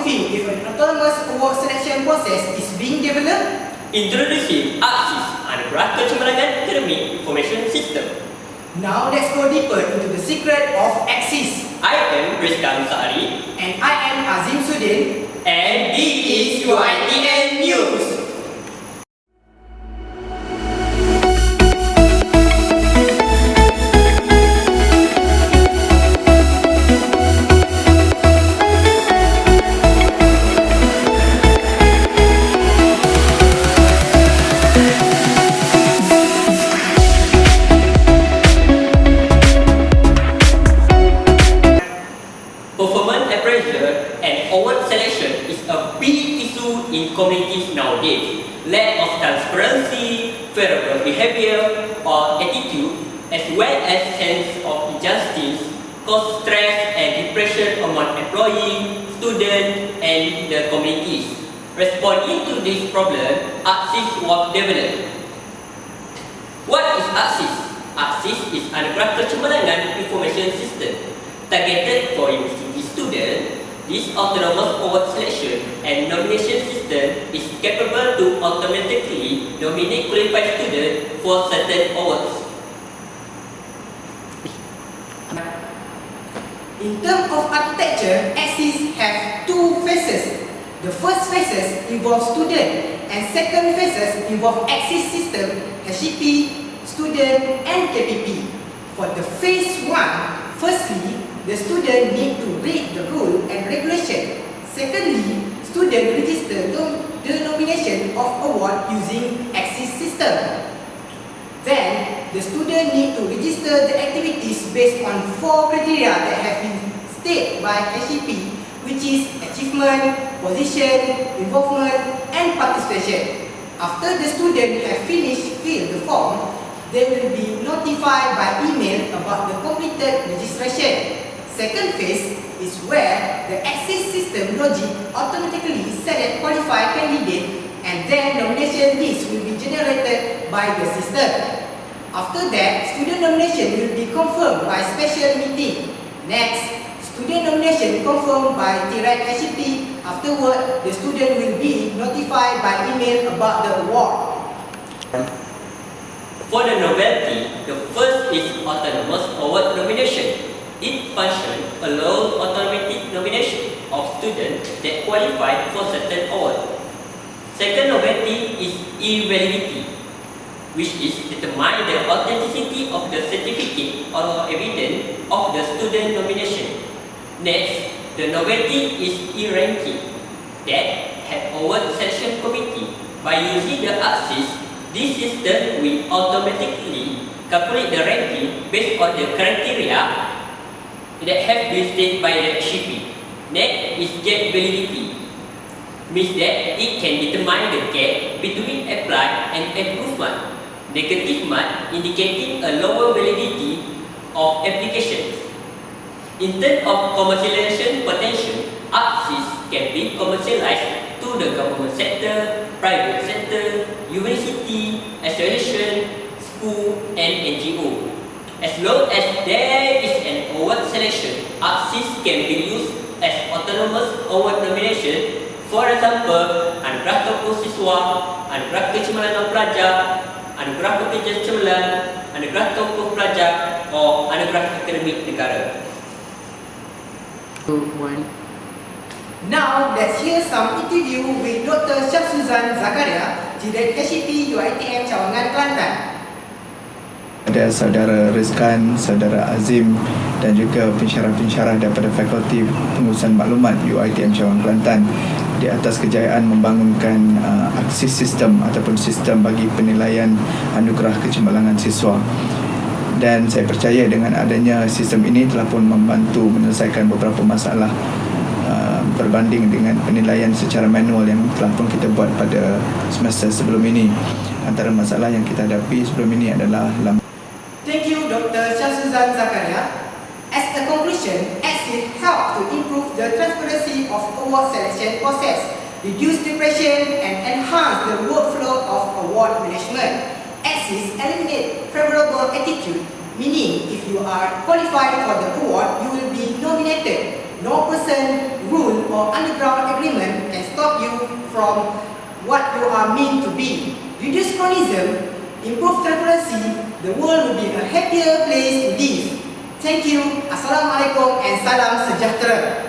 feel if an autonomous award selection process is being developed? Introducing AKSIS, Anugerah Kecemerlangan Academic Information System. Now let's go deeper into the secret of AKSIS. I am Rizka Musari. And I am Azim Sudin. And this is UITM News. Performance appraisal and award selection is a big issue in communities nowadays. Lack of transparency, favorable behavior or attitude, as well as sense of injustice, cause stress and depression among employees, students, and the communities. Responding to this problem, AKSIS was developed. What is AKSIS? AKSIS is Anugerah Kecemerlangan Information System. Targeted for university students, this autonomous award selection and nomination system is capable to automatically nominate qualified students for certain awards. In terms of architecture, AKSIS have two phases. The first phases involve student and second phases involve AKSIS system, HCP, student and KPP. For the phase 1, firstly, the student need to read the rule and regulation. Secondly, student register the nomination of award using AKSIS system. Then, the student need to register the activities based on 4 criteria that have been stated by HCP, which is achievement, position, involvement, and participation. After the student have finished fill the form, they will be notified by email about the completed registration. Second phase is where the AKSIS system logic automatically select qualified candidate and then nomination list will be generated by the system. After that, student nomination will be confirmed by special meeting. Next, student nomination confirmed by direct HCP. Afterward, the student will be notified by email about the award. For the novelty, the first is autonomous award nomination. Each function allows automatic nomination of students that qualify for certain award. Second novelty is e-validity, which is determine the authenticity of the certificate or evidence of the student nomination. Next, the novelty is e-ranking, that have award selection committee. By using the AKSIS, this system will automatically calculate the ranking based on the criteria that have been stated by the HCP. Next is gap validity, means that it can determine the gap between apply and improvement. Negative mark indicating a lower validity of applications. In terms of commercialization potential, AKSIS can be commercialized to the government sector, private sector, university, association, school, and NGO. As long as there is an award selection, AKSIS can be used as autonomous award nomination. For example, Anugerah Tokoh Siswa, Anugerah Kecemerlangan Pelajar, Anugerah Pekerja Cemerlang, Anugerah Tokoh Pelajar, or Anugerah Akademik Negara. Now, let's hear some interview with Dr. Syamsuzan Zakaria, Direct HCP UITM Cawangan, Kelantan. Ada saudara Rizkan, saudara Azim dan juga pensyarah-pensyarah daripada Fakulti Pengurusan Maklumat UITM Cawangan Kelantan di atas kejayaan membangunkan AKSIS sistem ataupun sistem bagi penilaian anugerah kecemerlangan siswa. Dan saya percaya dengan adanya sistem ini telah pun membantu menyelesaikan beberapa masalah berbanding dengan penilaian secara manual yang telah pun kita buat pada semester sebelum ini. Antara masalah yang kita hadapi sebelum ini adalah Thank you, Dr. Syamsuzan Zakaria. As a conclusion, AKSIS help to improve the transparency of award selection process, reduce depression, and enhance the workflow of award management. AKSIS eliminate favorable attitude, meaning if you are qualified for the award, you will be nominated. no person, rule or underground agreement can stop you from what you are meant to be. Reduce chronism, improve transparency, the world will be a happier place to live. Thank you. Assalamualaikum and salam sejahtera.